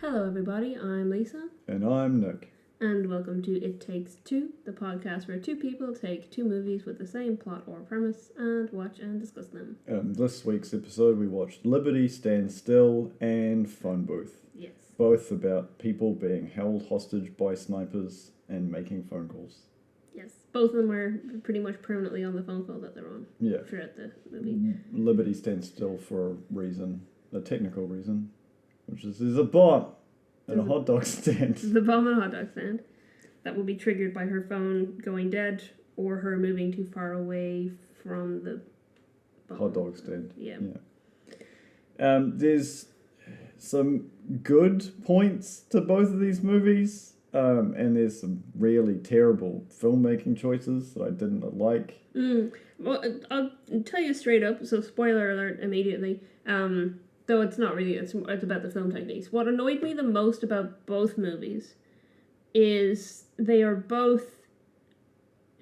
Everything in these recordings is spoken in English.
Hello, everybody. I'm Lisa. And I'm Nick. And welcome to It Takes Two, the podcast where two people take two movies with the same plot or premise and watch and discuss them. This week's episode, we watched Liberty, Stand Still, and Phone Booth. Yes. Both about people being held hostage by snipers and making phone calls. Yes. Both of them are pretty much permanently on the phone call that they're on throughout the movie. Liberty stands still for a reason, a technical reason, which is there's a bomb at a hot dog stand. The bomb at a hot dog stand. That will be triggered by her phone going dead or her moving too far away from the bomb. Hot dog stand. Yeah. There's some good points to both of these movies. And there's some really terrible filmmaking choices that I didn't like. Well, I'll tell you straight up, so spoiler alert immediately, though it's not really, it's about the film techniques. What annoyed me the most about both movies is they are both,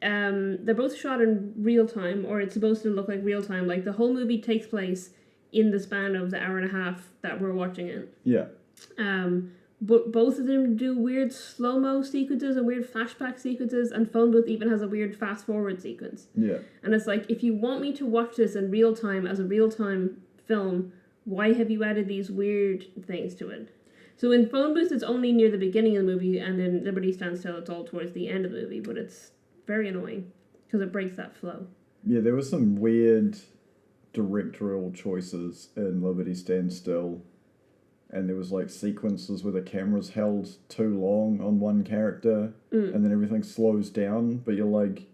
they're both shot in real time, or it's supposed to look like real time. Like, the whole movie takes place in the span of the hour and a half that we're watching it. Yeah. But both of them do weird slow-mo sequences and weird flashback sequences, and Phone Booth even has a weird fast-forward sequence. Yeah. And it's like, if you want me to watch this in real time as a real-time film, why have you added these weird things to it? So in Phone Booth, it's only near the beginning of the movie, and in Liberty Stand Still, it's all towards the end of the movie, but it's very annoying, because it breaks that flow. Yeah, there were some weird directorial choices in Liberty Stand Still. And there was like sequences where the camera's held too long on one character and then everything slows down. But you're like,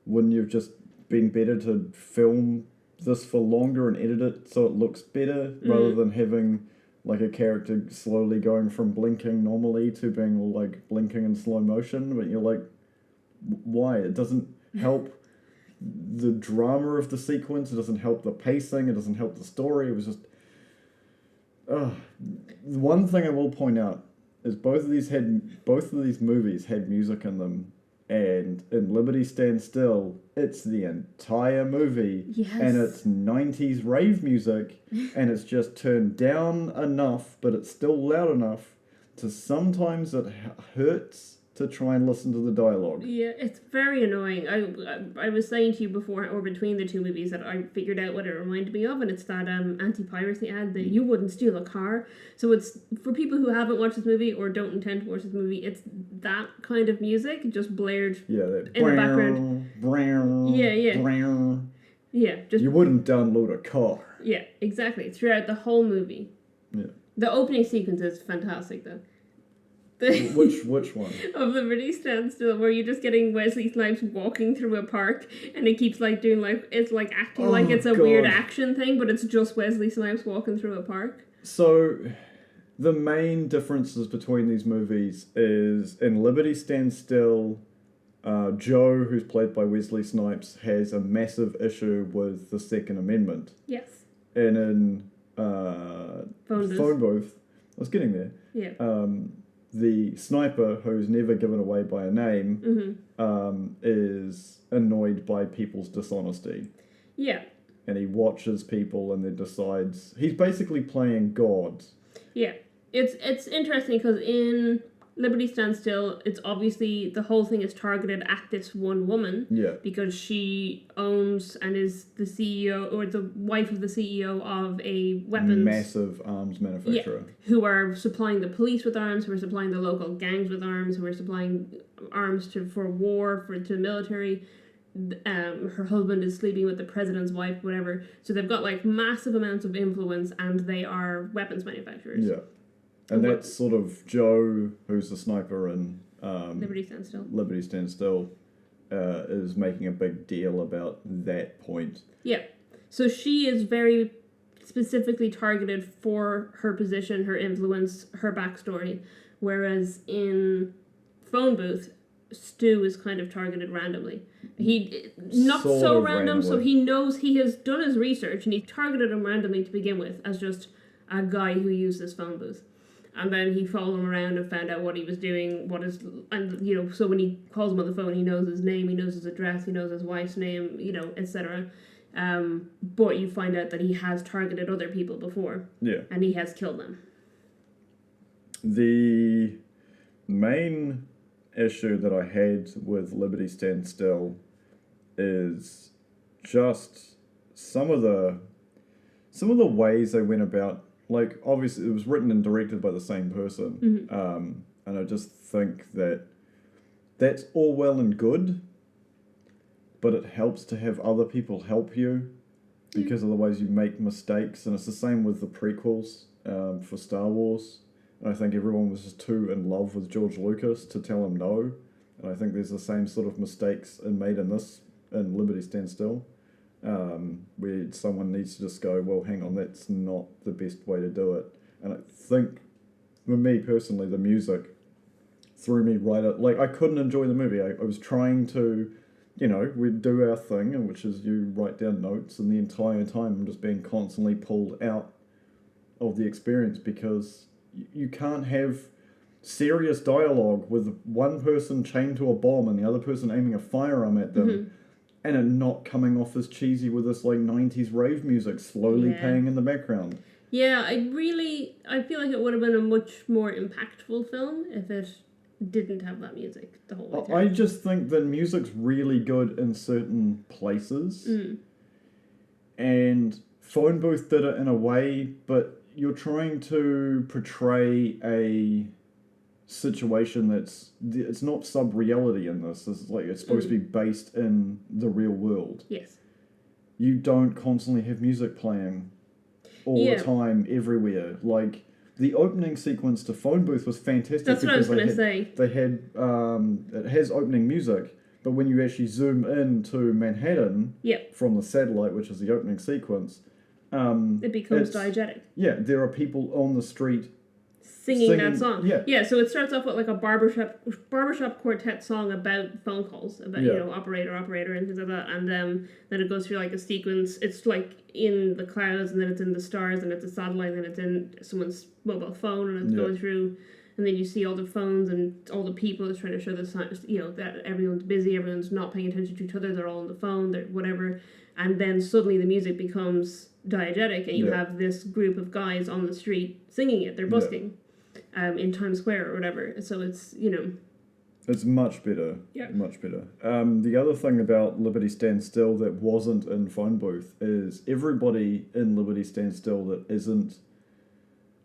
wouldn't you have just been better to film this for longer and edit it so it looks better rather than having like a character slowly going from blinking normally to being all like blinking in slow motion? But you're like, why? It doesn't help the drama of the sequence. It doesn't help the pacing. It doesn't help the story. It was just... one thing I will point out is both of these movies had music in them, and in Liberty Stand Still, it's the entire movie, and it's 90s rave music, and it's just turned down enough, but it's still loud enough to sometimes it hurts to try and listen to the dialogue. Yeah, it's very annoying. I was saying to you before, or between the two movies, that I figured out what it reminded me of, and it's that anti-piracy ad that you wouldn't steal a car. So it's, for people who haven't watched this movie or don't intend to watch this movie, it's that kind of music just blared in the background. Yeah, just... You wouldn't download a car. Yeah, exactly. Throughout the whole movie. Yeah. The opening sequence is fantastic, though. Which one? Of Liberty Stand Still, where you're just getting Wesley Snipes walking through a park, and it keeps like doing like, it's like acting like it's a weird action thing, but it's just Wesley Snipes walking through a park. So, the main differences between these movies is in Liberty Stand Still, Joe, who's played by Wesley Snipes, has a massive issue with the Second Amendment. Yes. And in Phone Booth, I was getting there. Yeah. The sniper, who's never given away by a name, is annoyed by people's dishonesty. Yeah. And he watches people and then decides... He's basically playing God. Yeah. It's interesting because in Liberty Stand Still, it's obviously... The whole thing is targeted at this one woman. Yeah. Because she owns and is the CEO, or the wife of the CEO of a weapons... Massive arms manufacturer. Yeah, who are supplying the police with arms, who are supplying the local gangs with arms, who are supplying arms for war, to the military. Her husband is sleeping with the president's wife, whatever. So they've got like massive amounts of influence, and they are weapons manufacturers. Yeah. And that's sort of Joe, who's the sniper in Liberty Stand Still. Liberty Stand Still, is making a big deal about that point. Yeah. So she is very specifically targeted for her position, her influence, her backstory. Whereas in Phone Booth, Stu is kind of targeted randomly. Not sort so of random, randomly. so he knows, he has done his research, and he targeted him randomly to begin with as just a guy who used this phone booth. And then he followed him around and found out what he was doing, so when he calls him on the phone, he knows his name, he knows his address, he knows his wife's name, etc. But you find out that he has targeted other people before. Yeah. And he has killed them. The main issue that I had with Liberty Stand Still is just some of the ways they went about. Like, obviously, it was written and directed by the same person, and I just think that's all well and good, but it helps to have other people help you because of the ways you make mistakes, and it's the same with the prequels for Star Wars. And I think everyone was just too in love with George Lucas to tell him no, and I think there's the same sort of mistakes made in Liberty Stand Still, where someone needs to just go, well, hang on, that's not the best way to do it. And I think, for me personally, the music threw me right out. Like, I couldn't enjoy the movie. I was trying to, we'd do our thing, and which is you write down notes, and the entire time I'm just being constantly pulled out of the experience because you can't have serious dialogue with one person chained to a bomb and the other person aiming a firearm at them, and it not coming off as cheesy with this like 90s rave music slowly playing in the background. Yeah, I feel like it would have been a much more impactful film if it didn't have that music the whole way through. I just think the music's really good in certain places, and Phone Booth did it in a way, but you're trying to portray a situation it's not sub-reality in this. It's supposed to be based in the real world. Yes. You don't constantly have music playing all the time, everywhere. Like, the opening sequence to Phone Booth was fantastic. That's what I was going to say. They had, it has opening music, but when you actually zoom into Manhattan from the satellite, which is the opening sequence, it becomes diegetic. Yeah, there are people on the street singing that song. Yeah, so it starts off with like a barbershop quartet song about phone calls, about operator and things like that, and then it goes through like a sequence. It's like in the clouds, and then it's in the stars, and it's a satellite, and then it's in someone's mobile phone, and it's going through, and then you see all the phones and all the people. It's trying to show the that everyone's busy, everyone's not paying attention to each other, they're all on the phone, they're whatever, and then suddenly the music becomes diegetic, and you have this group of guys on the street singing it. They're busking. In Times Square or whatever. So it's, It's much better. Yeah. Much better. The other thing about Liberty Stand Still that wasn't in Phone Booth is everybody in Liberty Stand Still that isn't,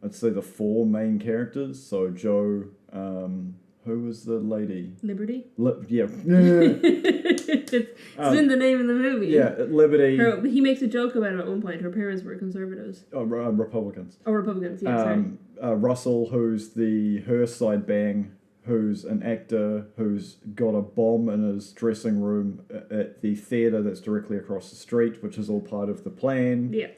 I'd say, the four main characters. So Joe, who was the lady? Liberty? Yeah. It's in the name of the movie. Yeah, Liberty. He makes a joke about it at one point. Her parents were conservatives. Oh, Republicans. Oh, Republicans, yeah, sorry. Russell, who's her side bang, who's an actor who's got a bomb in his dressing room at the theatre that's directly across the street, which is all part of the plan. Yeah.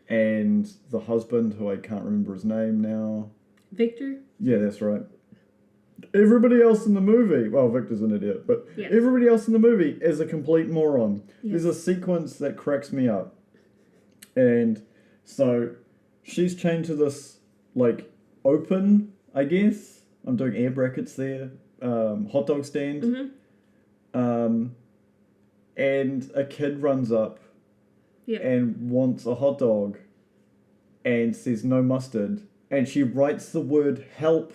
And the husband, who I can't remember his name now. Victor? Yeah, that's right. Everybody else in the movie, well, Victor's an idiot, but everybody else in the movie is a complete moron. Yes. There's a sequence that cracks me up. And so she's chained to this, like, open, I guess. I'm doing air brackets there. Hot dog stand. And a kid runs up and wants a hot dog and says no mustard. And she writes the word help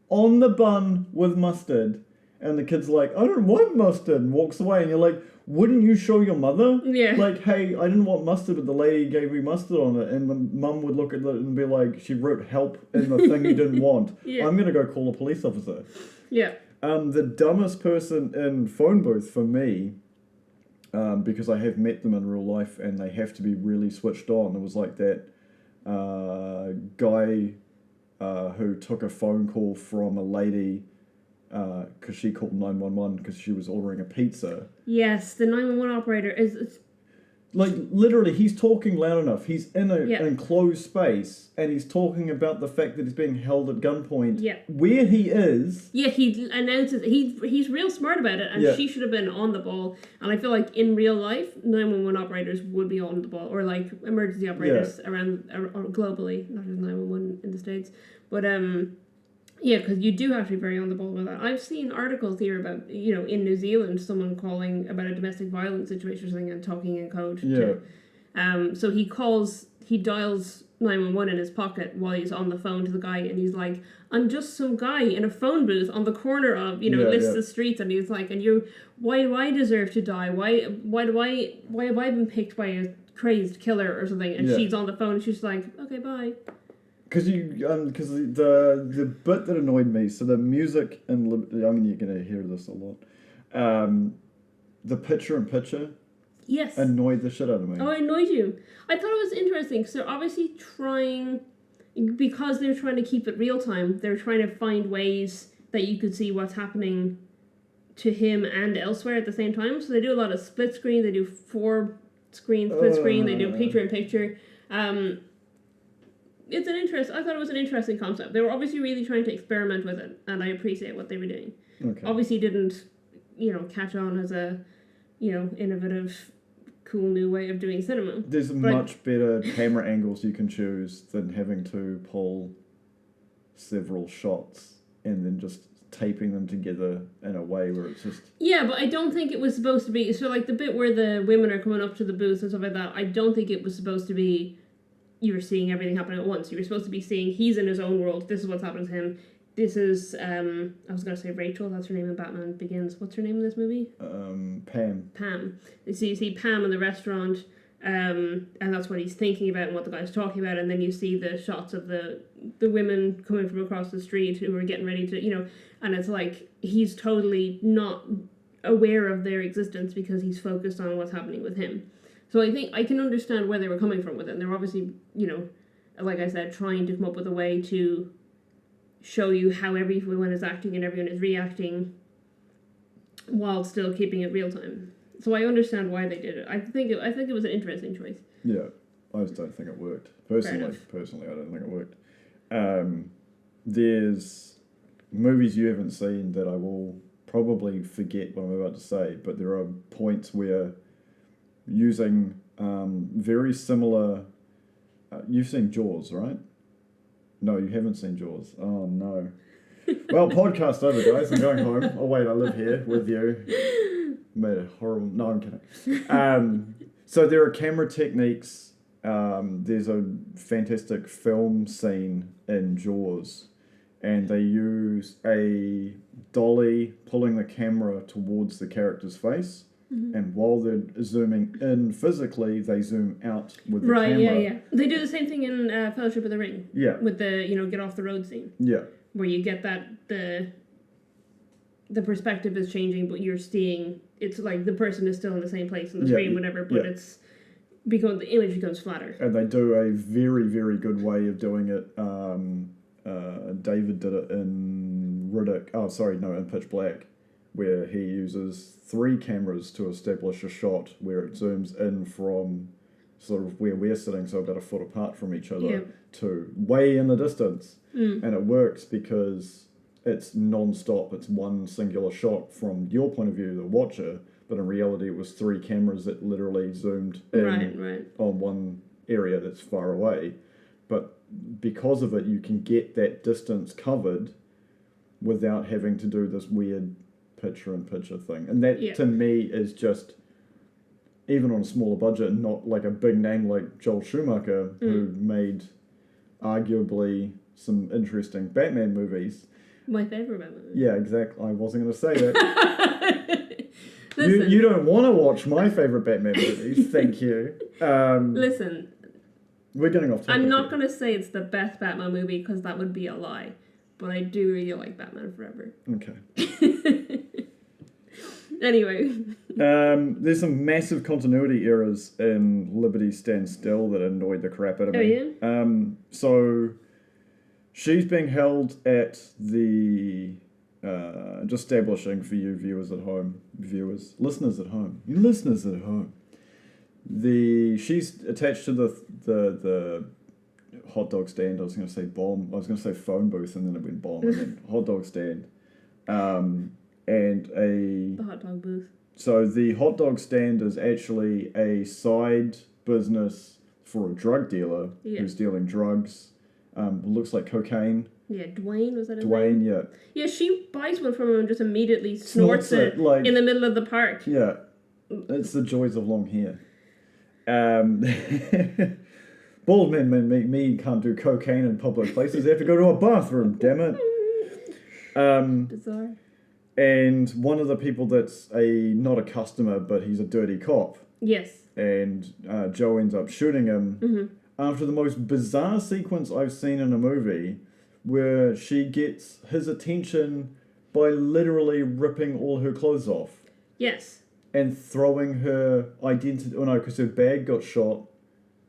on the bun with mustard, and the kid's like, I don't want mustard, and walks away, and you're like, wouldn't you show your mother? Yeah. Like, hey, I didn't want mustard, but the lady gave me mustard on it, and the mum would look at it and be like, she wrote help in the thing you didn't want. I'm going to go call a police officer. Yeah. The dumbest person in Phone Booth for me, because I have met them in real life, and they have to be really switched on. It was like that guy who took a phone call from a lady because she called 911 because she was ordering a pizza. Yes, the 911 operator is... Like, literally, he's talking loud enough. He's in an enclosed space, and he's talking about the fact that he's being held at gunpoint. Yeah. Where he is... Yeah, he announces... He's real smart about it, and she should have been on the ball. And I feel like in real life, 911 operators would be on the ball, or, like, emergency operators around globally, not just 911 in the States. But, yeah, because you do have to be very on the ball with that. I've seen articles here about, in New Zealand, someone calling about a domestic violence situation or something and talking in code to So he dials 911 in his pocket while he's on the phone to the guy, and he's like, I'm just some guy in a phone booth on the corner of, lists the streets, and he's like, why do I deserve to die? Why have I been picked by a crazed killer or something? And she's on the phone, and she's like, okay, bye. Because the bit that annoyed me, so the music and you're gonna hear this a lot. The picture-in-picture. Yes. Annoyed the shit out of me. Oh, it annoyed you. I thought it was interesting because they're obviously because they're trying to keep it real time, they're trying to find ways that you could see what's happening to him and elsewhere at the same time. So they do a lot of split screen, they do 4-screen split screen, they do picture-in-picture. I thought it was an interesting concept. They were obviously really trying to experiment with it, and I appreciate what they were doing. Okay. Obviously didn't, catch on as a, innovative, cool new way of doing cinema. There's much better camera angles you can choose than having to pull several shots and then just taping them together in a way where it's just... Yeah, but I don't think it was supposed to be... So, like, the bit where the women are coming up to the booth and stuff like that, I don't think it was supposed to be... You were seeing everything happening at once. You were supposed to be seeing he's in his own world. This is what's happening to him. This is, I was going to say Rachel. That's her name in Batman Begins. What's her name in this movie? Pam. Pam. You see Pam in the restaurant, and that's what he's thinking about and what the guy's talking about. And then you see the shots of the women coming from across the street who are getting ready to, and it's like he's totally not aware of their existence because he's focused on what's happening with him. So I think I can understand where they were coming from with it. And they're obviously, like I said, trying to come up with a way to show you how everyone is acting and everyone is reacting while still keeping it real time. So I understand why they did it. I think it was an interesting choice. Yeah, I just don't think it worked. Personally, I don't think it worked. There's movies you haven't seen that I will probably forget what I'm about to say, but there are points where using very similar... you've seen Jaws, right? No, you haven't seen Jaws. Oh, no. Well, podcast over, guys. I'm going home. Oh, wait, I live here with you. Made a horrible... No, I'm kidding. So there are camera techniques. There's a fantastic film scene in Jaws, and they use a dolly pulling the camera towards the character's face. Mm-hmm. And while they're zooming in physically, they zoom out with the camera. Right, yeah. They do the same thing in Fellowship of the Ring. Yeah. With the, get off the road scene. Yeah. Where you get that, the perspective is changing, but you're seeing, it's like the person is still in the same place on the screen, whatever, but the image becomes flatter. And they do a very, very good way of doing it. David did it in in Pitch Black, where he uses 3 cameras to establish a shot where it zooms in from sort of where we're sitting, so about a foot apart from each other, to way in the distance. And it works because it's non-stop. It's one singular shot from your point of view, the watcher, but in reality it was 3 cameras that literally zoomed in on one area that's far away. But because of it, you can get that distance covered without having to do this weird picture-in-picture thing. And that, to me, is just, even on a smaller budget, not like a big name like Joel Schumacher, who made arguably some interesting Batman movies. My favourite Batman movie. Yeah, exactly. I wasn't going to say that. Listen, you don't want to watch my favourite Batman movies, thank you. Listen. We're getting off topic. I'm not going to say it's the best Batman movie, because that would be a lie. But I do really like Batman Forever. Okay. Anyway. There's some massive continuity errors in Liberty Stands Still that annoyed the crap out of me. Oh, yeah? So she's being held at the... just establishing for you listeners at home. She's attached to the hot dog stand. I was going to say phone booth, and then it went bomb, and then hot dog stand. The hot dog booth. So the hot dog stand is actually a side business for a drug dealer who's dealing drugs. Looks like cocaine. Yeah, Dwayne, was that his name? Dwayne, yeah. Yeah, she buys one from him and just immediately snorts it like, in the middle of the park. Yeah, it's the joys of long hair. Bald men me can't do cocaine in public places. They have to go to a bathroom, damn it. Bizarre. And one of the people that's not a customer, but he's a dirty cop. Yes. And Joe ends up shooting him after the most bizarre sequence I've seen in a movie, where she gets his attention by literally ripping all her clothes off. Yes. And throwing her identity... Oh no, because her bag got shot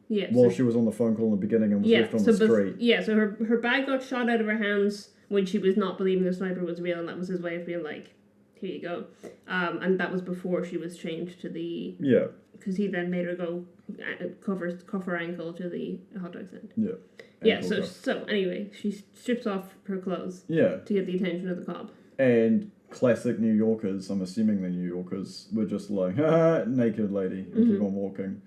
while she was on the phone call in the beginning and was left on the street. So her bag got shot out of her hands when she was not believing the sniper was real, and that was his way of being like, here you go. And that was before she was changed to the... Yeah. Because he then made her go cuff her ankle to the hot dog stand. Yeah. Yeah, so anyway, she strips off her clothes to get the attention of the cop. And classic New Yorkers, I'm assuming the New Yorkers, were just like, ha, naked lady, and keep on walking.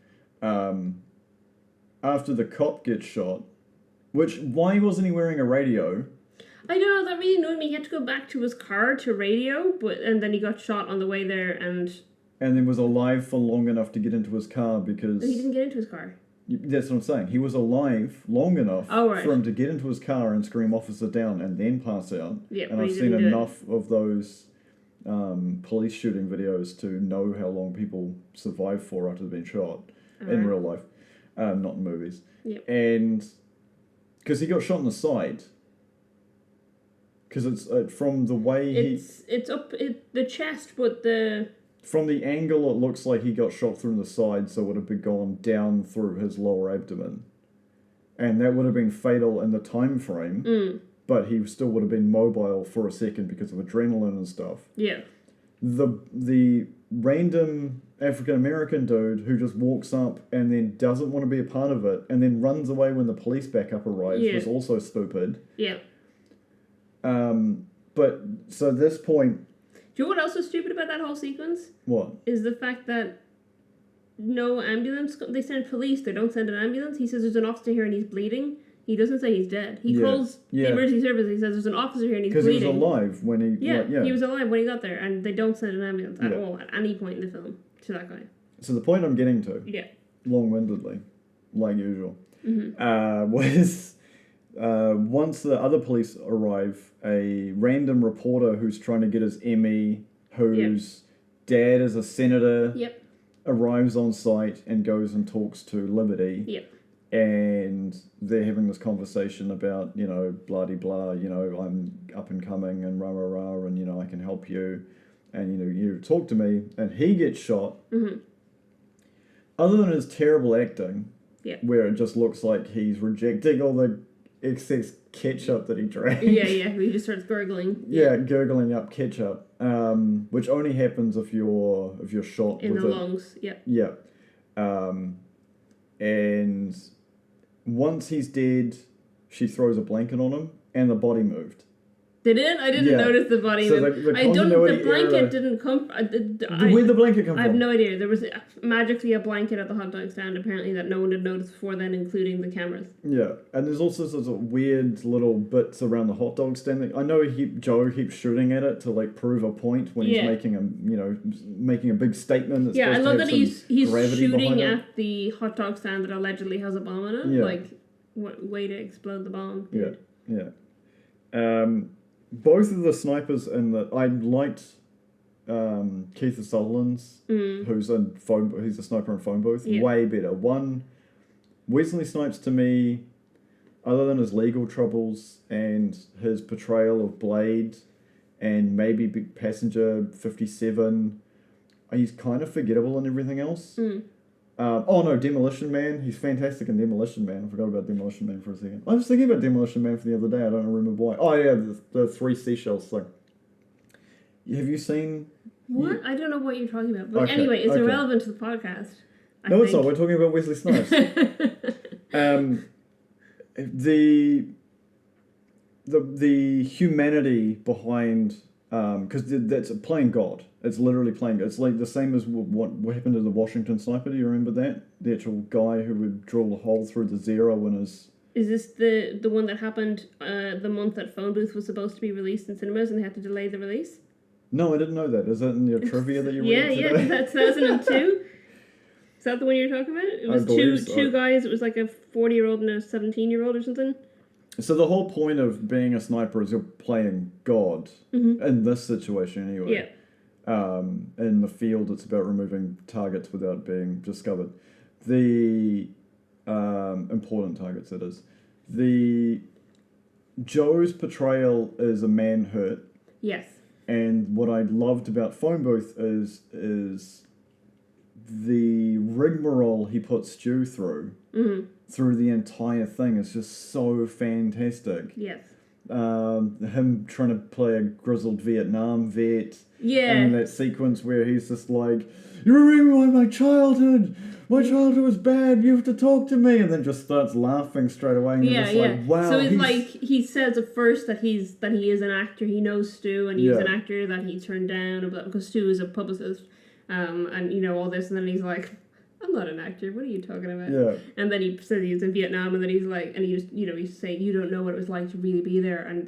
After the cop gets shot, why wasn't he wearing a radio? I don't know, that really annoyed me. He had to go back to his car to radio, and then he got shot on the way there, and then was alive for long enough to get into his car because... He didn't get into his car. That's what I'm saying. He was alive long enough for him to get into his car and scream officer down and then pass out. Yeah, and I've seen enough of those police shooting videos to know how long people survive for after they've been shot in real life, not in movies. Yep. And because he got shot in the side. Because it's from the way it's up the chest, but the... From the angle, it looks like he got shot through the side, so it would have been gone down through his lower abdomen. And that would have been fatal in the time frame, but he still would have been mobile for a second because of adrenaline and stuff. Yeah. The random African-American dude who just walks up and then doesn't want to be a part of it, and then runs away when the police backup arrives was also stupid. Yeah. But, so at this point... Do you know what else is stupid about that whole sequence? What? Is the fact that no ambulance... They send police, they don't send an ambulance. He says there's an officer here and he's bleeding. He doesn't say he's dead. He calls the emergency service, he says there's an officer here and he's bleeding. Because he was alive when he... he was alive when he got there, and they don't send an ambulance at all at any point in the film to that guy. So the point I'm getting to, long-windedly, like usual, was... once the other police arrive, a random reporter who's trying to get his Emmy, whose dad is a senator, arrives on site and goes and talks to Liberty. And they're having this conversation about, you know, blah-de-blah, you know, I'm up and coming and rah-rah-rah, and, you know, I can help you. And, you know, you talk to me. And he gets shot. Other than his terrible acting, where it just looks like he's rejecting all the excess ketchup that he drank. He just starts gurgling. Gurgling up ketchup, which only happens if you're shot in with the lungs. And once he's dead, she throws a blanket on him, and the body moved. Did it? I didn't notice the body. So the blanket didn't come... Where'd the blanket come from? I have no idea. There was magically a blanket at the hot dog stand, apparently, that no one had noticed before then, including the cameras. Yeah, and there's also sort of weird little bits around the hot dog stand. I know Joe keeps shooting at it to, like, prove a point when he's making a big statement. That's I love that he's shooting at the hot dog stand that allegedly has a bomb in it. Like, what way to explode the bomb. Both of the snipers I liked Keith Sutherland's, who's a sniper in Phone Booth, way better. Wesley Snipes to me, other than his legal troubles and his portrayal of Blade and maybe Big Passenger 57, he's kind of forgettable in everything else. Demolition Man. He's fantastic in Demolition Man. I forgot about Demolition Man for a second. I was thinking about Demolition Man for the other day. I don't remember why. Oh, yeah, the three seashells thing. Have you seen... What? I don't know what you're talking about. But anyway, it's irrelevant to the podcast. It's not. We're talking about Wesley Snipes. The humanity behind... because that's playing God. It's literally playing God. It's like the same as what happened to the Washington sniper. Do you remember that? The actual guy who would drill a hole through the zero in his... Is this the one that happened the month that Phone Booth was supposed to be released in cinemas and they had to delay the release? No, I didn't know that. Is that in your trivia that you read today? Yeah, that's 2002. that the one you're talking about? It I was believe so. two guys. It was like a 40-year-old and a 17-year-old or something. So the whole point of being a sniper is you're playing God, in this situation anyway. Yeah. In the field, it's about removing targets without being discovered. The important targets, it is. Joe's portrayal is a man hurt. Yes. And what I loved about Phone Booth is the rigmarole he puts Stu through the entire thing is just so fantastic. Yes. Him trying to play a grizzled Vietnam vet. Yeah. And that sequence where he's just like, "You remind me of my childhood. My childhood was bad. You have to talk to me," and then just starts laughing straight away. And you're just like, wow. So it's like he says at first that he is an actor. He knows Stu, and he's an actor that he turned down because Stu is a publicist, and you know all this. And then he's like, "I'm not an actor. What are you talking about?" Yeah. And then he says he's in Vietnam, and then he's like, and he just, he's saying, "You don't know what it was like to really be there." And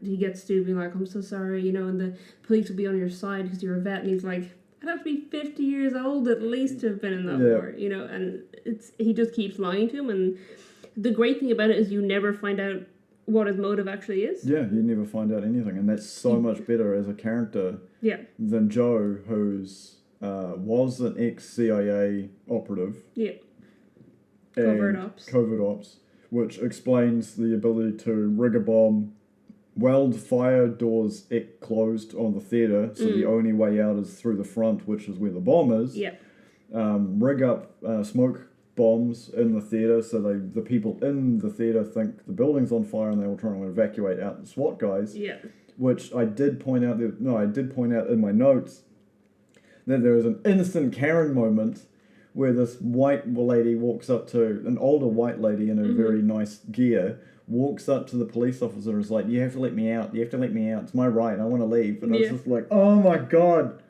he gets Stu being like, "I'm so sorry," and the police will be on your side because you're a vet. And he's like, "I'd have to be 50 years old at least to have been in that war," and he just keeps lying to him. And the great thing about it is you never find out what his motive actually is. Yeah, you never find out anything, and that's so much better as a character than Joe, who's was an ex-CIA operative. Yeah. Covert ops, which explains the ability to rig a bomb, weld fire doors closed on the theatre, so the only way out is through the front, which is where the bomb is. Yeah. Rig up smoke bombs in the theatre, so the people in the theatre think the building's on fire and they're all trying to evacuate out the SWAT guys. Yeah. Which I did point out in my notes that there is an instant Karen moment where this white lady walks up to an older white lady in a very nice gear, walks up to the police officer and is like, "You have to let me out. You have to let me out. It's my right. I want to leave." And I was just like, oh my God,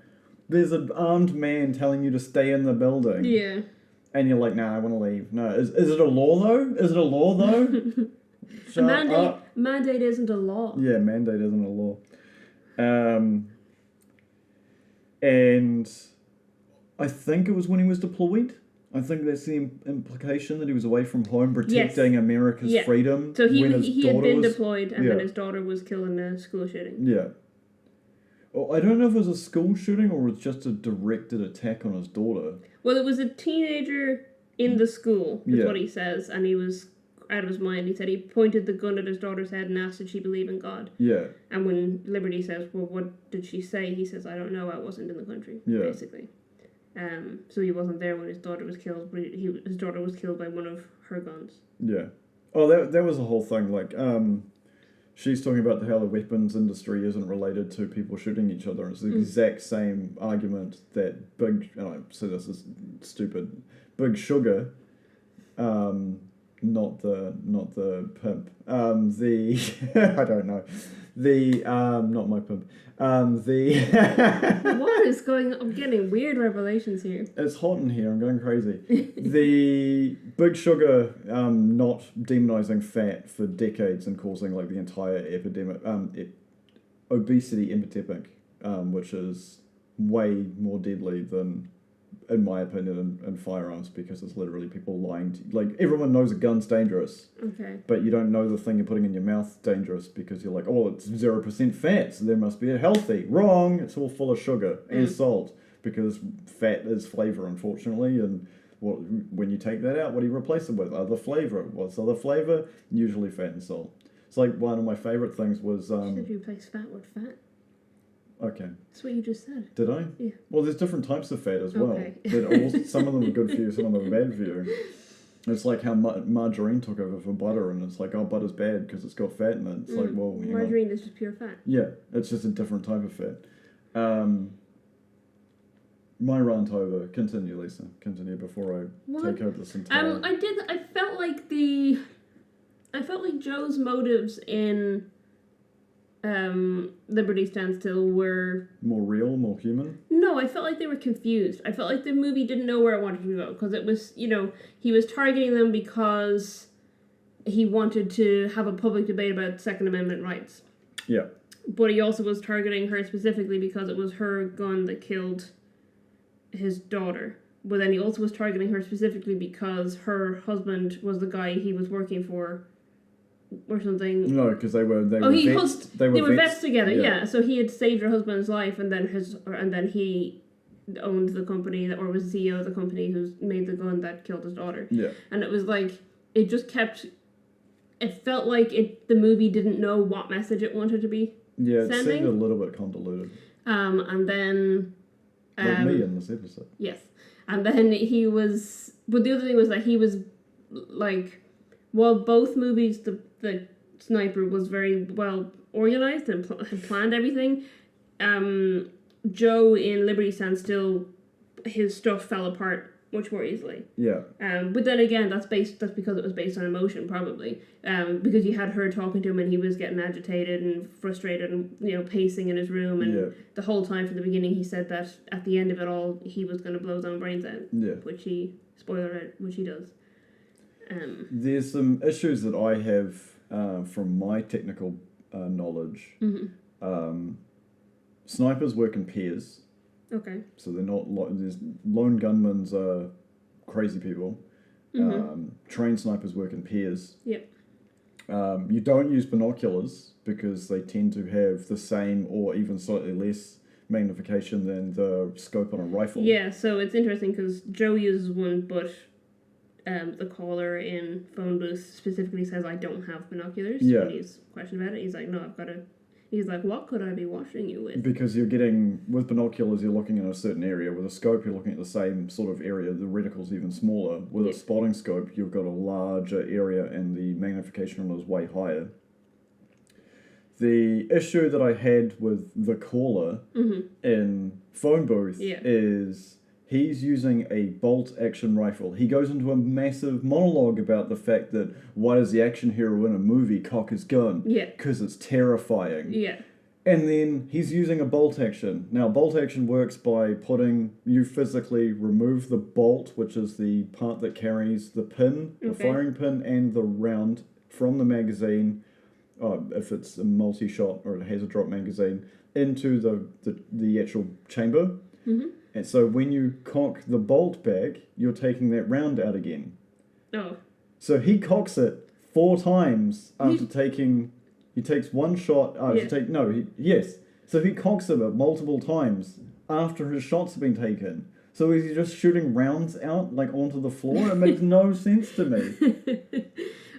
there's an armed man telling you to stay in the building. Yeah. And you're like, "Nah, I want to leave." No, is it a law though? Is it a law though? Mandate isn't a law. Yeah, mandate isn't a law. And I think it was when he was deployed. I think that's the implication, that he was away from home protecting America's freedom. So he had been deployed, and then his daughter was killed in a school shooting. Yeah. Well, I don't know if it was a school shooting or it was just a directed attack on his daughter. Well, it was a teenager in the school, is what he says, and he was out of his mind. He said he pointed the gun at his daughter's head and asked, "Did she believe in God?" Yeah. And when Liberty says, "Well, what did she say?" he says, "I don't know. I wasn't in the country." Yeah. Basically. So he wasn't there when his daughter was killed, but his daughter was killed by one of her guns. Yeah. Oh, that was the whole thing. Like, she's talking about how the weapons industry isn't related to people shooting each other. It's the exact same argument that and I say this is stupid, Big Sugar, not the pimp, I don't know, not my pimp, What is going on? I'm getting weird revelations here. It's hot in here, I'm going crazy. The Big Sugar not demonizing fat for decades and causing like the entire epidemic, obesity epidemic, which is way more deadly than, in my opinion, in firearms, because it's literally people lying to you. Like, everyone knows a gun's dangerous. Okay. But you don't know the thing you're putting in your mouth dangerous because you're like, "Oh, it's 0% fat, so there must be a healthy." Wrong! It's all full of sugar and salt, because fat is flavour, unfortunately, and when you take that out, what do you replace it with? Other flavour. What's other flavour? Usually fat and salt. It's like one of my favourite things was... Should you replace fat with fat? Okay. That's what you just said. Did I? Yeah. Well, there's different types of fat as well. Okay. Some of them are good for you, some of them are bad for you. It's like how margarine took over for butter, and it's like, oh, butter's bad because it's got fat in it. It's like, well... Margarine is just pure fat. Yeah, it's just a different type of fat. My rant over. Continue, Lisa. Continue before I take over this entire... I felt like Joe's motives in... Liberty Stand Still were... More real, more human? No, I felt like they were confused. I felt like the movie didn't know where it wanted to go, because it was, he was targeting them because he wanted to have a public debate about Second Amendment rights. Yeah. But he also was targeting her specifically because it was her gun that killed his daughter, but then he also was targeting her specifically because her husband was the guy he was working for, or something. No, because they were They were vets together. Yeah. So he had saved her husband's life, and then he owned the company or was CEO of the company who made the gun that killed his daughter. Yeah. And it was like it just kept. It felt like the movie didn't know what message it wanted to be. Yeah, it sending. seemed a little bit convoluted. And then. Like me in this episode. Yes. And then he was. But the other thing was that he was like. While both movies, the sniper was very well organized and had planned everything, Joe in Liberty Standstill, his stuff fell apart much more easily. Yeah. But then again, that's because it was based on emotion, probably. Because you had her talking to him and he was getting agitated and frustrated and pacing in his room, and the whole time from the beginning he said that at the end of it all he was going to blow his own brains out. Yeah. Which he does. There's some issues that I have from my technical knowledge. Mm-hmm. Snipers work in pairs. Okay. So they're not there's lone gunmen are crazy people. Mm-hmm. Trained snipers work in pairs. Yep. You don't use binoculars because they tend to have the same or even slightly less magnification than the scope on a rifle. Yeah, so it's interesting because Joe uses one, but the caller in phone booth specifically says, I don't have binoculars. Yeah. When he's questioned about it, he's like, no, I've got to... He's like, what could I be watching you with? Because you're getting... With binoculars, you're looking in a certain area. With a scope, you're looking at the same sort of area. The reticle's even smaller. With a spotting scope, you've got a larger area and the magnification on it is way higher. The issue that I had with the caller in phone booth is... He's using a bolt-action rifle. He goes into a massive monologue about the fact that why does the action hero in a movie cock his gun? Yeah. Because it's terrifying. Yeah. And then he's using a bolt-action. Now, bolt-action works by you physically remove the bolt, which is the part that carries the pin, the firing pin, and the round from the magazine, if it's a multi-shot or it has a drop magazine, into the actual chamber. Mm-hmm. And so when you cock the bolt back, you're taking that round out again. Oh. So he cocks it 4 times after taking... He takes one shot... So he cocks it multiple times after his shots have been taken. So is he just shooting rounds out, like, onto the floor? It makes no sense to me.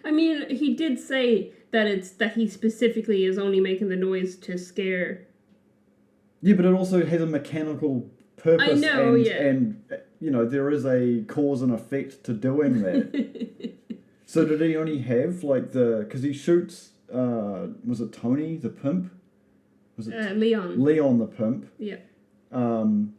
I mean, he did say that he specifically is only making the noise to scare... Yeah, but it also has a mechanical... purpose. I know, and there is a cause and effect to doing that. So did he only have because he shoots was it Tony the pimp? Was it Leon the pimp? Yeah.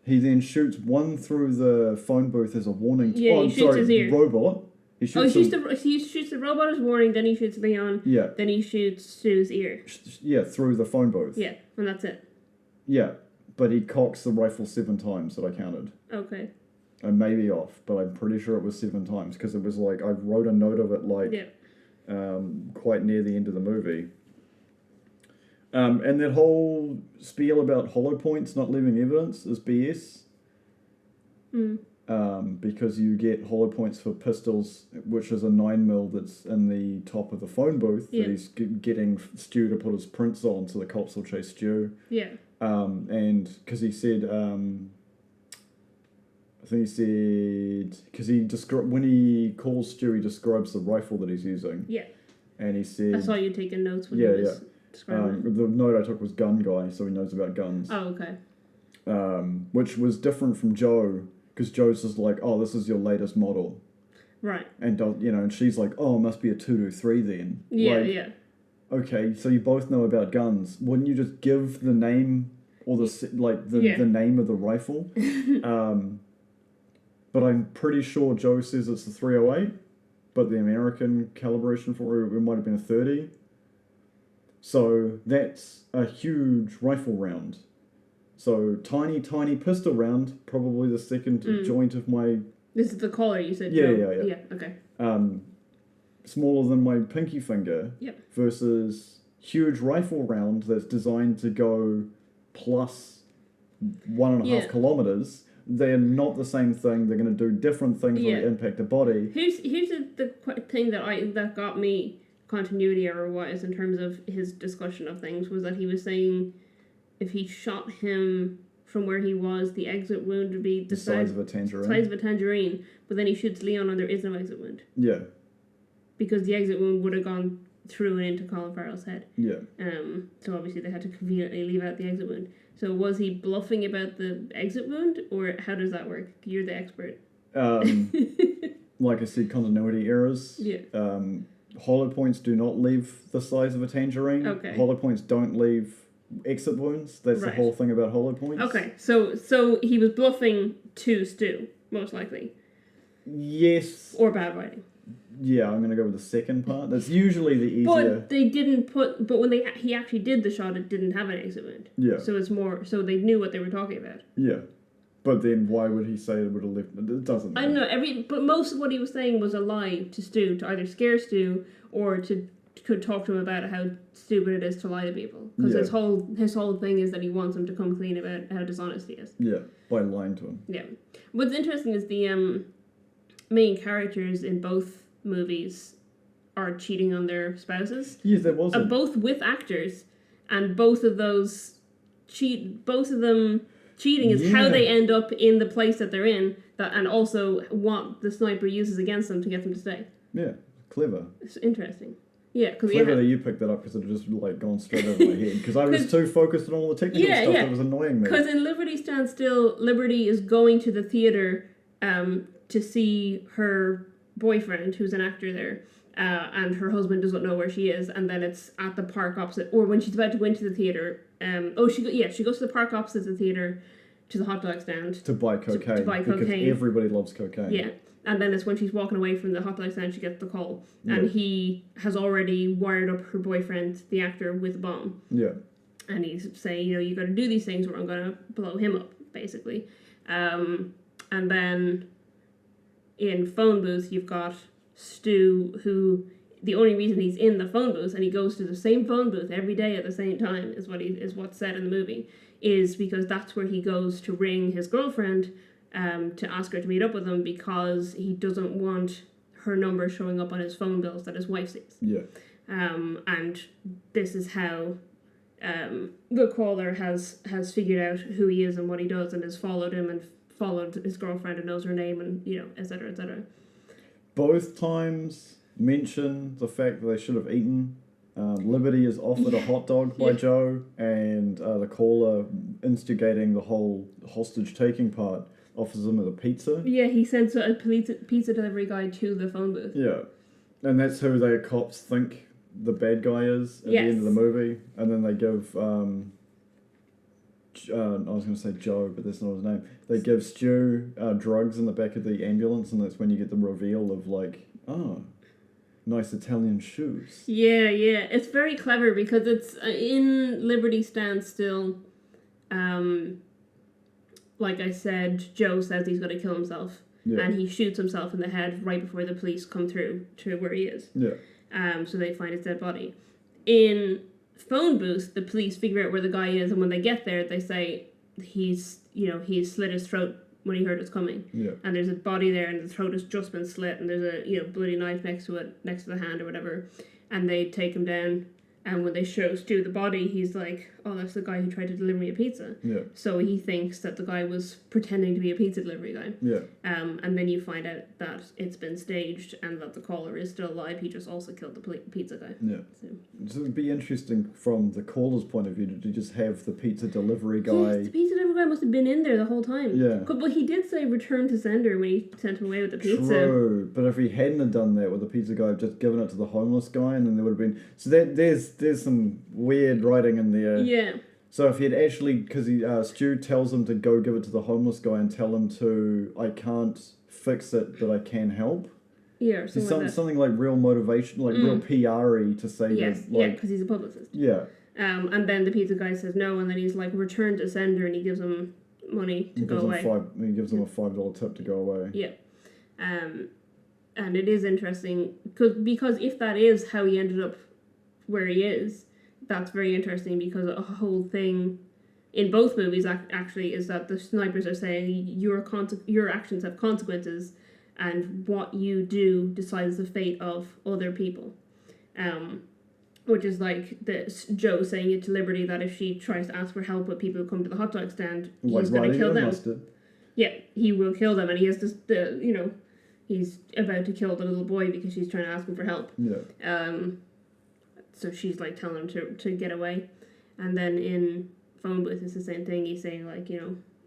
He then shoots one through the phone booth as a warning. He shoots his ear. Robot. He shoots he shoots the robot as warning, then he shoots Leon. Yeah. Then he shoots Sue's ear. Yeah, through the phone booth. Yeah, and that's it. Yeah. But he cocks the rifle 7 times that I counted. Okay. I may be off, but I'm pretty sure it was 7 times because it was like I wrote a note of it quite near the end of the movie. And that whole spiel about hollow points not leaving evidence is BS. Because you get hollow points for pistols, which is a 9mm that's in the top of the phone booth that he's getting Stu to put his prints on so the cops will chase Stu. Yeah. And because he said, when he calls Stu, he describes the rifle that he's using. Yeah. And he said... I saw you taking notes when he was describing it. The note I took was gun guy, so he knows about guns. Oh, okay. Which was different from Joe, because Joe's just like, oh, this is your latest model. Right. And, and she's like, oh, it must be a 223 then. Yeah, Okay, so you both know about guns. Wouldn't you just give the name or the name of the rifle? But I'm pretty sure Joe says it's the 308, but the American calibration for it might have been a 30. So that's a huge rifle round. So tiny pistol round, probably the second joint of my... This is the collar you said? Yeah, Joe. yeah. Okay. Smaller than my pinky finger versus huge rifle round that's designed to go plus 1.5 kilometers they're not the same thing. They're going to do different things when they impact the body. Here's the thing that got me continuity error-wise in terms of his discussion of things was that he was saying if he shot him from where he was, the exit wound would be the size of a tangerine. Size of a tangerine, but then he shoots Leon and there is no exit wound. Yeah. Because the exit wound would have gone through and into Colin Farrell's head. Yeah. So obviously they had to conveniently leave out the exit wound. So was he bluffing about the exit wound, or how does that work? You're the expert. Like I said, continuity errors. Yeah. Hollow points do not leave the size of a tangerine. Okay. Hollow points don't leave exit wounds. That's the whole thing about hollow points. Okay, so he was bluffing to Stu, most likely. Yes. Or bad writing. Yeah, I'm gonna go with the second part. That's usually the easier. But they didn't put. But when he actually did the shot, it didn't have an exit wound. Yeah. So it's more. So they knew what they were talking about. Yeah. But then why would he say it would have left? It doesn't matter. I don't know. But most of what he was saying was a lie to Stu, to either scare Stu or to talk to him about how stupid it is to lie to people. Because his whole thing is that he wants him to come clean about how dishonest he is. Yeah, by lying to him. Yeah. What's interesting is the main characters in both movies are cheating on their spouses. Yes, there was. Both with actors, and both of them cheating is how they end up in the place that they're in, and also what the sniper uses against them to get them to stay. Yeah, clever. It's interesting. Yeah, because clever that you picked that up because it had just like gone straight over my head because I was too focused on all the technical stuff that was annoying me. Because in Liberty Stand Still, Liberty is going to the theater to see her boyfriend, who's an actor there, and her husband doesn't know where she is, and then it's at the park opposite, or when she's about to go into the theater. She goes to the park opposite the theater to the hot dog stand to buy cocaine. To buy cocaine because everybody loves cocaine. Yeah. And then it's when she's walking away from the hot dog stand she gets the call. And he has already wired up her boyfriend, the actor, with a bomb. Yeah. And he's saying, you got to do these things or I'm going to blow him up, basically. And then in Phone Booth, you've got Stu, who the only reason he's in the phone booth and he goes to the same phone booth every day at the same time is what's said in the movie, is because that's where he goes to ring his girlfriend to ask her to meet up with him because he doesn't want her number showing up on his phone bills that his wife sees. Yeah. And this is how the caller has figured out who he is and what he does and has followed him and followed his girlfriend and knows her name and, et cetera, et cetera. Both times mention the fact that they should have eaten. Liberty is offered a hot dog by Joe, and the caller, instigating the whole hostage-taking part, offers him a pizza. Yeah, he sends a pizza delivery guy to the phone booth. Yeah, and that's who the cops think the bad guy is at the end of the movie. And then they give, I was going to say Joe, but that's not his name. They give Stu drugs in the back of the ambulance, and that's when you get the reveal of nice Italian shoes. Yeah. It's very clever because it's in Liberty Stand Still. Like I said, Joe says he's going to kill himself. Yeah. And he shoots himself in the head right before the police come through to where he is. Yeah. So they find his dead body. In Phone Booth, the police figure out where the guy is, and when they get there, they say he's slit his throat when he heard us coming. Yeah. And there's a body there and the throat has just been slit and there's a bloody knife next to the hand or whatever. And they take him down, and when they show Stu the body, he's like, oh, that's the guy who tried to deliver me a pizza. Yeah. So he thinks that the guy was pretending to be a pizza delivery guy. Yeah. And then you find out that it's been staged and that the caller is still alive. He just also killed the pizza guy. Yeah. So it'd be interesting from the caller's point of view to just have the pizza delivery guy. Yes, the pizza delivery guy must have been in there the whole time. Yeah. But he did say return to sender when he sent him away with the pizza. True. But if he hadn't have done that with the pizza guy, just given it to the homeless guy, and then there would have been... So there's some weird writing in there. Yeah. So if he had actually... Because Stu tells him to go give it to the homeless guy and tell him to... I can't fix it, but I can help. Yeah, or something like real motivation, like real PR-y to say that... Yeah, because he's a publicist. Yeah. And then the pizza guy says no, and then he's like, return to sender, and he gives him money to go away. He gives him a $5 tip to go away. Yeah. And it is interesting, because if that is how he ended up where he is, that's very interesting, because a whole thing in both movies actually is that the snipers are saying your actions have consequences, and what you do decides the fate of other people. Which is like Joe saying it to Liberty that if she tries to ask for help with people who come to the hot dog stand, he's going to kill them. Mustard. Yeah, he will kill them, and he has this, he's about to kill the little boy because she's trying to ask him for help. Yeah. So she's like telling him to get away, and then in Phone Booth it's the same thing. He's saying like,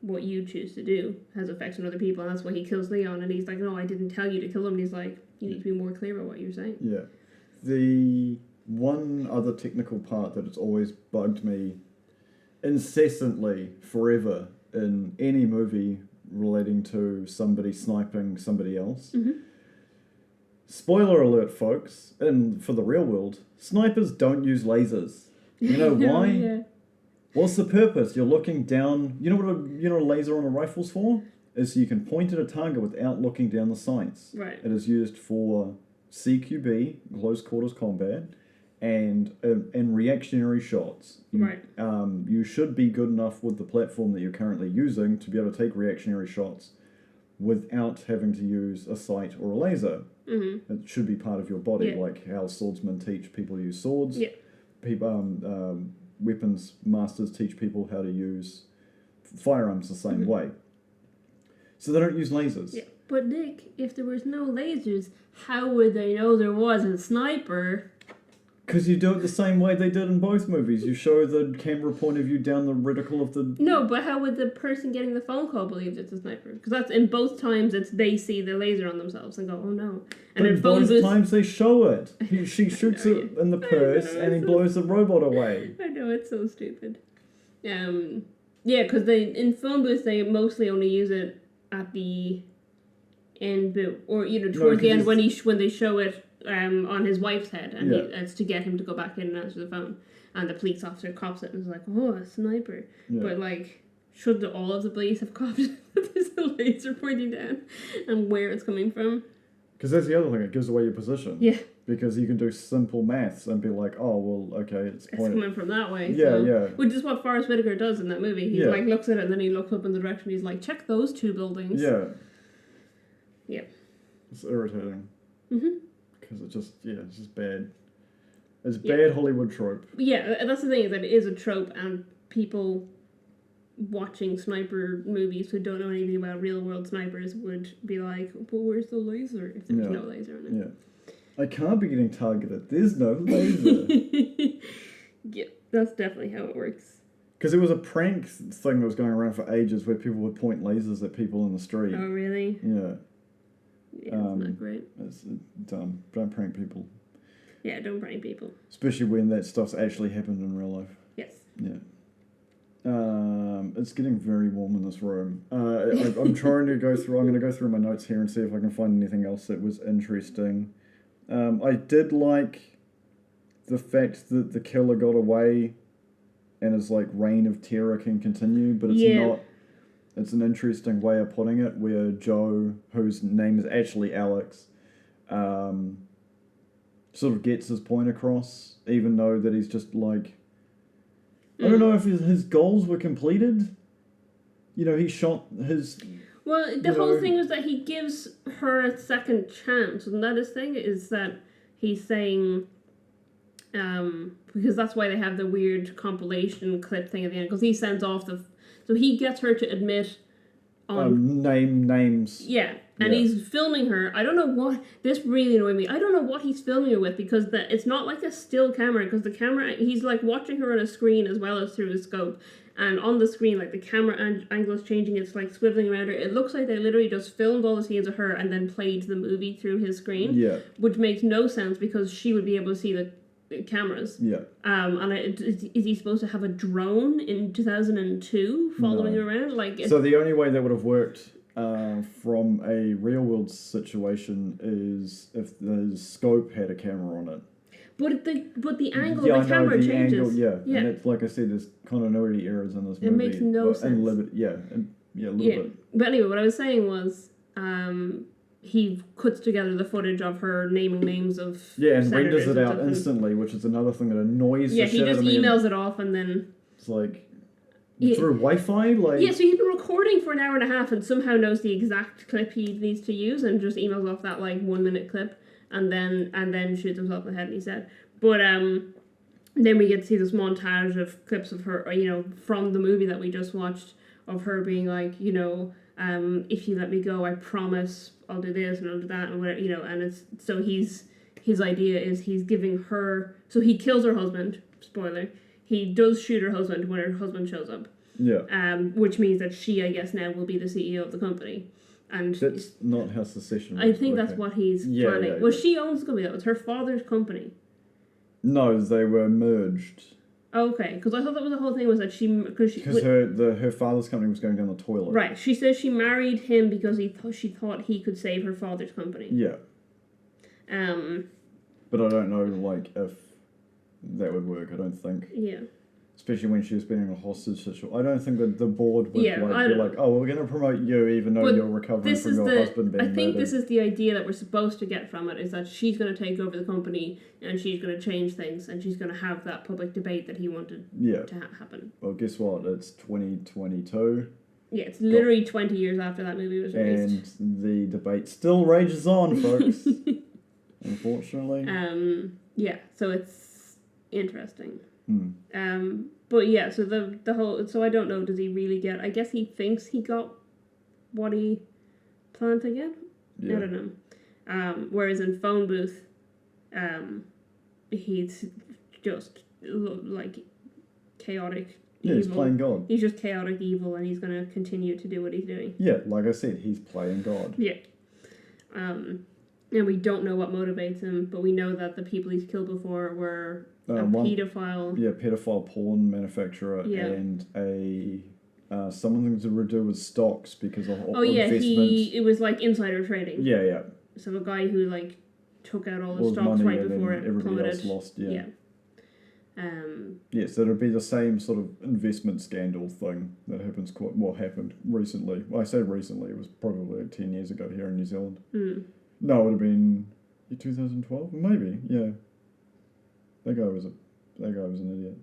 what you choose to do has effects on other people, and that's why he kills Leon. And he's like, no, I didn't tell you to kill him. And he's like, you need to be more clear about what you're saying. Yeah. The one other technical part that has always bugged me incessantly, forever, in any movie relating to somebody sniping somebody else. Mm-hmm. Spoiler alert, folks, and for the real world, snipers don't use lasers. You know why? Yeah. What's the purpose? You're looking down. You know what a laser on a rifle's for? Is so you can point at a target without looking down the sights. Right. It is used for CQB, close quarters combat, and reactionary shots. Right. You should be good enough with the platform that you're currently using to be able to take reactionary shots without having to use a sight or a laser. Mm-hmm. It should be part of your body, like how swordsmen teach people to use swords. Yeah. People, weapons masters teach people how to use firearms the same way. So they don't use lasers. Yeah. But Nick, if there was no lasers, how would they know there was a sniper? Because you do it the same way they did in both movies. You show the camera point of view down the reticle of the... No, but how would the person getting the phone call believe it's a sniper? Because that's in both times they see the laser on themselves and go, oh no. And in both times they show it. She shoots it in the purse and he blows the robot away. I know, it's so stupid. Yeah, because in Phone Booth they mostly only use it at the end, or towards the end when they show it on his wife's head, and it's to get him to go back in and answer the phone, and the police officer cops it and is like, oh, a sniper. But like, should all of the police have copped that there's a laser pointing down and where it's coming from? Because that's the other thing, it gives away your position. Yeah. Because you can do simple maths and be like, oh, well, okay, it's coming from that way. Yeah, so. yeah. Which is what Forrest Whitaker does in that movie. He like looks at it and then he looks up in the direction. He's like, check those two buildings. Yeah. Yeah. It's irritating. Mm-hmm. Because it's just bad. It's bad Hollywood trope. Yeah, that's the thing, is that it is a trope, and people watching sniper movies who don't know anything about real world snipers would be like, well, where's the laser if there's no laser in it? Yeah. I can't be getting targeted. There's no laser. Yeah, that's definitely how it works. Because it was a prank thing that was going around for ages where people would point lasers at people in the street. Oh, really? Yeah. Yeah, it's not great. It's dumb. Don't prank people. Yeah, don't prank people. Especially when that stuff's actually happened in real life. Yes. Yeah. It's getting very warm in this room. I'm trying to go through... I'm going to go through my notes here and see if I can find anything else that was interesting. I did like the fact that the killer got away and his, reign of terror can continue, but it's not... It's an interesting way of putting it, where Joe, whose name is actually Alex, sort of gets his point across, even though that he's just I don't know if his goals were completed. He shot his... Well, the whole thing was that he gives her a second chance, and that his thing is that he's saying... because that's why they have the weird compilation clip thing at the end, because he sends off so he gets her to admit on... names. Yeah, and he's filming her. I don't know what... This really annoyed me. I don't know what he's filming her with, because it's not like a still camera, because the camera... He's, watching her on a screen as well as through his scope. And on the screen, the camera angle is changing. It's, swiveling around her. It looks like they literally just filmed all the scenes of her and then played the movie through his screen. Yeah. Which makes no sense, because she would be able to see the cameras. Yeah. And is he supposed to have a drone in 2002 following her around? So the only way that would have worked from a real world situation is if the scope had a camera on it. But the angle of the camera changes. Angle, and it's like I said, there's continuity errors in this movie. It makes no sense. And a little bit. But anyway, what I was saying was, he puts together the footage of her naming names of and renders it out instantly, which is another thing that annoys the shit out of me. Yeah, he just emails it off and then... It's like, through Wi-Fi, like. Yeah, so he's been recording for an hour and a half and somehow knows the exact clip he needs to use and just emails off that like 1 minute clip and then shoots himself in the head. And he said, but then we get to see this montage of clips of her, from the movie that we just watched, of her being like, if you let me go, I promise I'll do this and I'll do that and whatever, and it's so his idea is he's giving her, so he kills her husband, spoiler, he does shoot her husband when her husband shows up. Yeah. Which means that she, I guess, now will be the CEO of the company. And that's not how secession works. I think that's what he's planning. Well, she owns the company, though. It's her father's company. No, they were merged. Okay, because I thought that was the whole thing was that because her father's company was going down the toilet. Right. She says she married him because she thought he could save her father's company. Yeah. But I don't know, like, if that would work. I don't think. Yeah. Especially when she was being in a hostage situation. I don't think that the board would be like, oh, we're going to promote you even though you're recovering from your husband being I think murdered. This is the idea that we're supposed to get from it, is that she's going to take over the company and she's going to change things and she's going to have that public debate that he wanted to happen. Well, guess what? It's 2022. Yeah, it's literally 20 years after that movie was released. And the debate still rages on, folks. Unfortunately. Yeah, so it's interesting. But yeah, so the whole, so I don't know, does he really get, I guess he thinks he got what he planned to get? Yeah. I don't know. Whereas in Phone Booth, he's just like chaotic evil. He's playing God. He's just chaotic evil and he's going to continue to do what he's doing. Yeah, like I said, he's playing God. Yeah. And we don't know what motivates him, but we know that the people he's killed before were a pedophile. Yeah, pedophile porn manufacturer and a something to do with stocks because of investment. It was like insider trading. Yeah, yeah. So a guy who like took out all the stocks right before it everybody plummeted. Else lost. Yeah. So it'd be the same sort of investment scandal thing that happened recently. Well, I say recently, it was probably like 10 years ago here in New Zealand. No, it would have been 2012, maybe. Yeah, that guy was an idiot.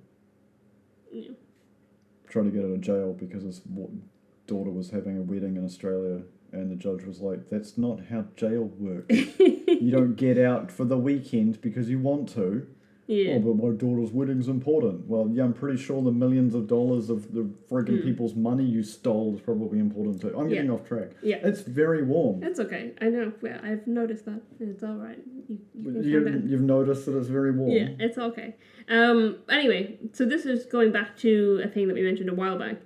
Yeah. Tried to get out of jail because his daughter was having a wedding in Australia, and the judge was like, "That's not how jail works. You don't get out for the weekend because you want to." Yeah. Oh, but my daughter's wedding's important. Well, yeah, I'm pretty sure the millions of dollars of the friggin' people's money you stole is probably important too. I'm getting off track. Yeah. It's very warm. It's okay. I know. Yeah, I've noticed that. It's all right. You've noticed that it's very warm. Yeah, it's okay. Anyway, so this is going back to a thing that we mentioned a while back.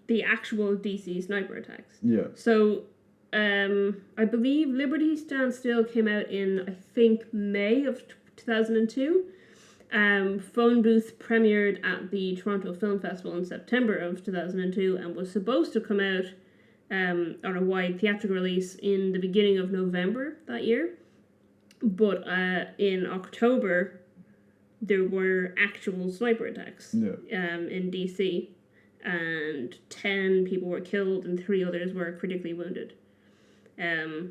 The actual DC sniper attacks. Yeah. So, I believe Liberty Stand Still came out in, I think, May of 2002. Phone Booth premiered at the Toronto Film Festival in September of 2002 and was supposed to come out on a wide theatrical release in the beginning of November that year. But in October, there were actual sniper attacks in DC, and 10 people were killed and 3 others were critically wounded.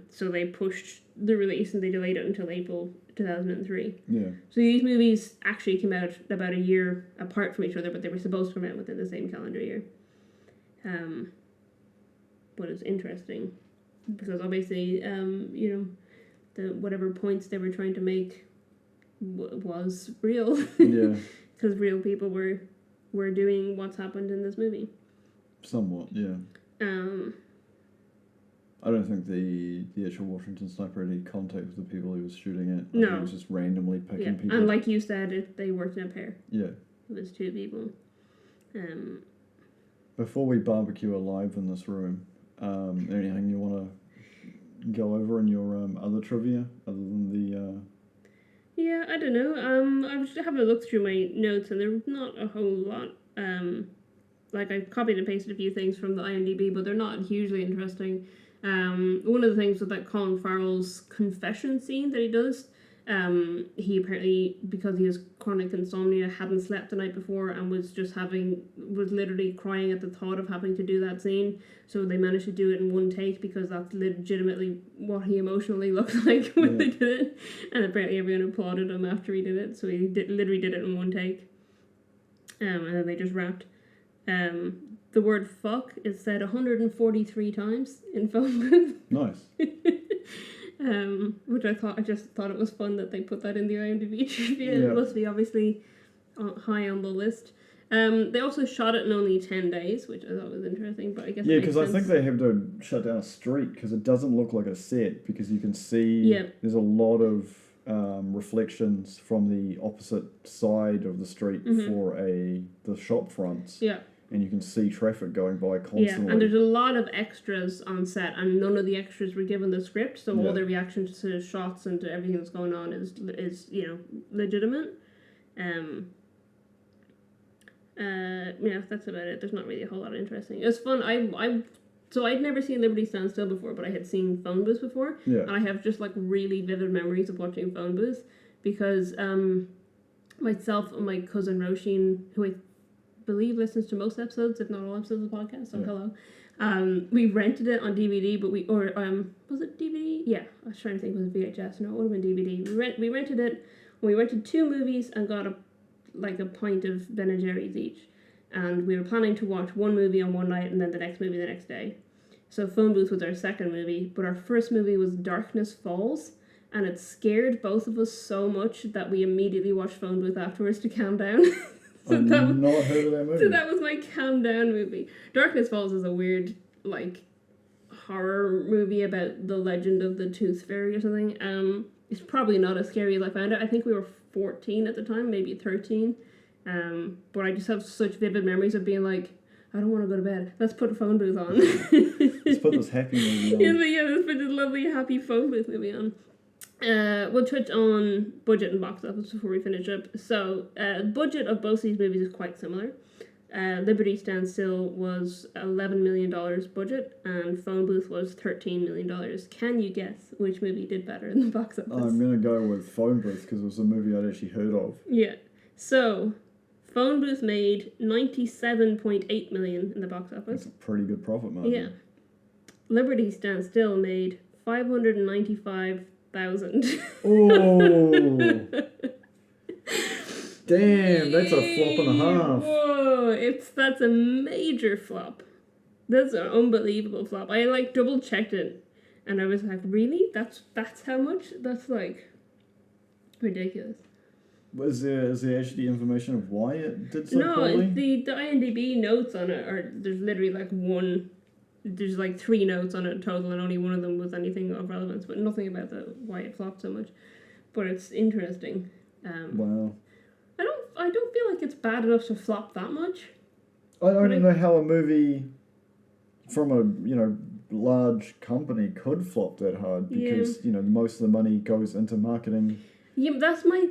So they pushed the release and they delayed it until April 2003. Yeah. So these movies actually came out about a year apart from each other, but they were supposed to come out within the same calendar year. But it's interesting because obviously, the whatever points they were trying to make was real. Yeah. Because real people were doing what's happened in this movie. Somewhat, yeah. I don't think the actual Washington sniper had any contact with the people he was shooting at. No. He was just randomly picking people. And like you said, they worked in a pair. Yeah. It was 2 people. Before we barbecue alive in this room, anything you want to go over in your other trivia other than the... Yeah, I don't know. I was just having a look through my notes and there's not a whole lot. Like I copied and pasted a few things from the IMDb, but they're not hugely interesting. One of the things with that Colin Farrell's confession scene that he does, he apparently, because he has chronic insomnia, hadn't slept the night before and was literally crying at the thought of having to do that scene. So they managed to do it in one take because that's legitimately what he emotionally looked like when they did it. And apparently everyone applauded him after he did it. So he literally did it in one take. And then they just wrapped. The word fuck is said 143 times in phone booth. Nice. Which I just thought it was fun that they put that in the IMDb trivia. Yeah. It must be obviously high on the list. They also shot it in only 10 days, which I thought was interesting, but I guess Yeah, because I think they have to shut down a street because it doesn't look like a set because you can see there's a lot of reflections from the opposite side of the street for the shop fronts. Yeah. And you can see traffic going by constantly. Yeah, and there's a lot of extras on set, and none of the extras were given the script, so all their reactions to shots and to everything that's going on is legitimate. That's about it. There's not really a whole lot of interesting. It was fun. So I'd never seen Liberty Stand Still before, but I had seen Phone Booth before. Yeah. And I have just like really vivid memories of watching Phone Booth because myself and my cousin Roisin, who I believe listens to most episodes, if not all episodes of the podcast, so hello. We rented it on DVD, but was it DVD? Yeah, I was trying to think, was it VHS? No, it would have been DVD. We rented it. We rented 2 movies and got a pint of Ben and Jerry's each. And we were planning to watch one movie on one night and then the next movie the next day. So Phone Booth was our second movie, but our first movie was Darkness Falls, and it scared both of us so much that we immediately watched Phone Booth afterwards to calm down. I've not heard of that movie. So that was my calm down movie. Darkness Falls is a weird, horror movie about the legend of the Tooth Fairy or something. It's probably not as scary as I found it. I think we were 14 at the time, maybe 13. But I just have such vivid memories of being like, I don't want to go to bed. Let's put a Phone Booth on. Let's put this happy movie on. Let's put this lovely, happy Phone Booth movie on. We'll touch on budget and box office before we finish up. So, budget of both these movies is quite similar. Liberty Stand Still was $11 million budget, and Phone Booth was $13 million. Can you guess which movie did better in the box office? I'm going to go with Phone Booth because it was a movie I'd actually heard of. Yeah. So, Phone Booth made $97.8 million in the box office. That's a pretty good profit margin. Yeah. Liberty Stand Still made $595,000. Oh! Damn, that's a flop and a half. Whoa, that's a major flop. That's an unbelievable flop. I double checked it, and I was like, really? That's how much? That's ridiculous. Is there actually information of why it did so poorly? No, the IMDb notes on it are, there's literally there's 3 notes on it total, and only one of them was anything of relevance, but nothing about why it flopped so much. But it's interesting. Wow. I don't feel like it's bad enough to flop that much. I don't know how a movie from a large company could flop that hard because most of the money goes into marketing. Yeah, that's my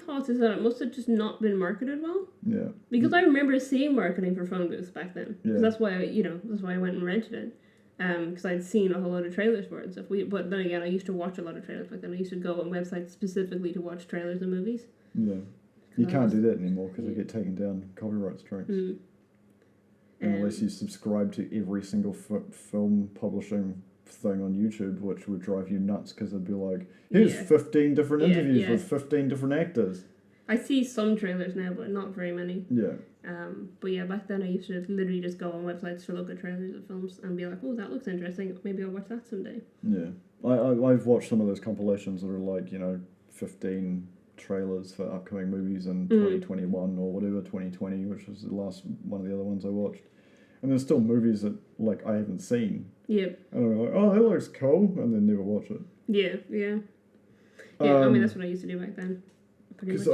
thoughts, is that it must have just not been marketed well. Yeah. Because I remember seeing marketing for Phone Booth back then. Yeah. That's why I went and rented it. Because I'd seen a whole lot of trailers for it and stuff. But then again, I used to watch a lot of trailers back then. I used to go on websites specifically to watch trailers and movies. Yeah. You can't do that anymore because they get taken down, copyright strikes. Mm. Unless you subscribe to every single film publishing thing on YouTube, which would drive you nuts because it'd be like, here's 15 different interviews with 15 different actors. I see some trailers now, but not very many. Yeah. But yeah, back then I used to literally just go on websites to look at trailers of films and be like, oh, that looks interesting. Maybe I'll watch that someday. Yeah. I've watched some of those compilations that are 15 trailers for upcoming movies in 2021 or whatever, 2020, which was the last one of the other ones I watched. And there's still movies that I haven't seen. Yeah. And I'm like, oh, that looks cool, and then never watch it. Yeah, yeah. Yeah, I mean, that's what I used to do back then. Because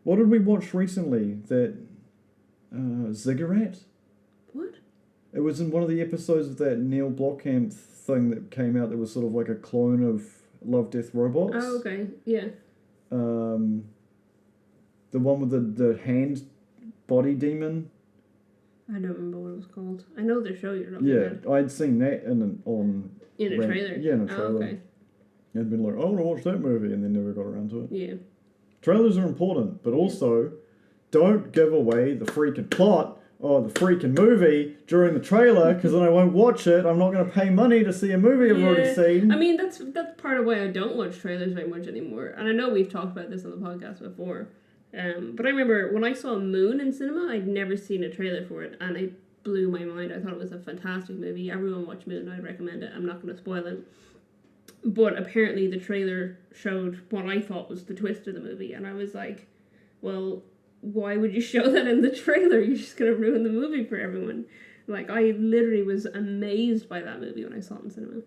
what did we watch recently? That Ziggurat? What? It was in one of the episodes of that Neil Blomkamp thing that came out that was sort of like a clone of Love, Death, Robots. Oh, okay. Yeah. The one with the hand body demon. I don't remember what it was called. I know the show you're talking about. Yeah, I'd seen that in a trailer. Yeah, in a trailer. Oh, okay. I'd been like, I want to watch that movie, and then never got around to it. Yeah. Trailers are important, but also don't give away the freaking plot or the freaking movie during the trailer, because then I won't watch it. I'm not going to pay money to see a movie I've already seen. I mean, that's part of why I don't watch trailers very much anymore. And I know we've talked about this on the podcast before. But I remember when I saw Moon in cinema, I'd never seen a trailer for it, and it blew my mind. I thought it was a fantastic movie. Everyone watch Moon. I'd recommend it. I'm not going to spoil it. But apparently the trailer showed what I thought was the twist of the movie, and I was like, well, why would you show that in the trailer? You're just going to ruin the movie for everyone. Like, I literally was amazed by that movie when I saw it in cinema.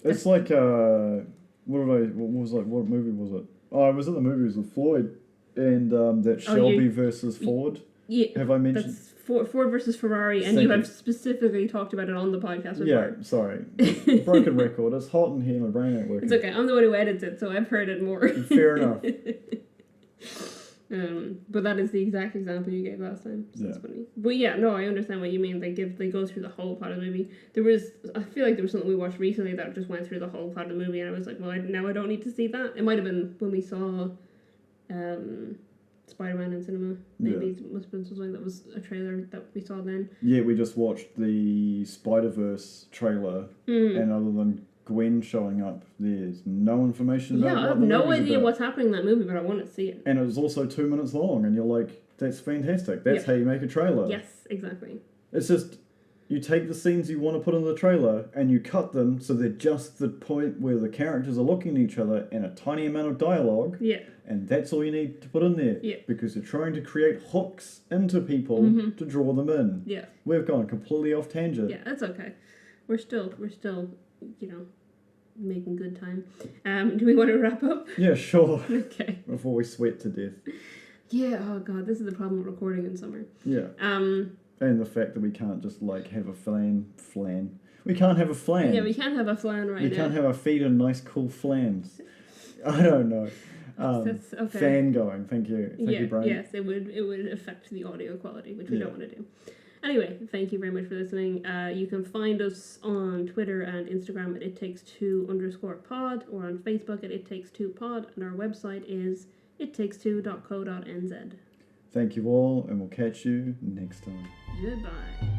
It's like, what movie was it? Oh, I was at the movies with Floyd and that Shelby versus Ford. Yeah. Have I mentioned? That's Ford versus Ferrari, and you have specifically talked about it on the podcast before. Yeah, sorry. Broken record. It's hot in here, my brain ain't working. It's okay, I'm the one who edits it, so I've heard it more. Fair enough. But that is the exact example you gave last time, so that's funny. But yeah, no, I understand what you mean. They go through the whole plot of the movie. I feel like there was something we watched recently that just went through the whole plot of the movie, and I was like, well, now I don't need to see that. It might have been when we saw Spider-Man in cinema. Maybe it must have been something that was a trailer that we saw then. Yeah, we just watched the Spider-Verse trailer, and other than Gwen showing up, there's no information about I have no idea what's happening in that movie, but I want to see it. And it was also 2 minutes long, and you're like, that's fantastic. That's how you make a trailer. Yes, exactly. It's just, you take the scenes you want to put in the trailer, and you cut them so they're just the point where the characters are looking at each other and a tiny amount of dialogue. Yeah. And that's all you need to put in there. Yeah. Because you're trying to create hooks into people to draw them in. Yeah. We've gone completely off tangent. Yeah, that's okay. We're still, making good time. Do we want to wrap up? Yeah, sure. Okay. Before we sweat to death. Yeah, oh god, this is the problem with recording in summer. Yeah. And the fact that we can't just have a flan. We can't have a flan. Yeah, we can't have a flan right now. We can't have our feet in nice cool flans. I don't know. That's okay. Fan going. Thank you. Thank you, Brian. Yes, it would affect the audio quality, which we don't want to do. Anyway, thank you very much for listening. You can find us on Twitter and Instagram at ittakes2_pod, or on Facebook at ittakes2pod, and our website is ittakes2.co.nz. Thank you all, and we'll catch you next time. Goodbye.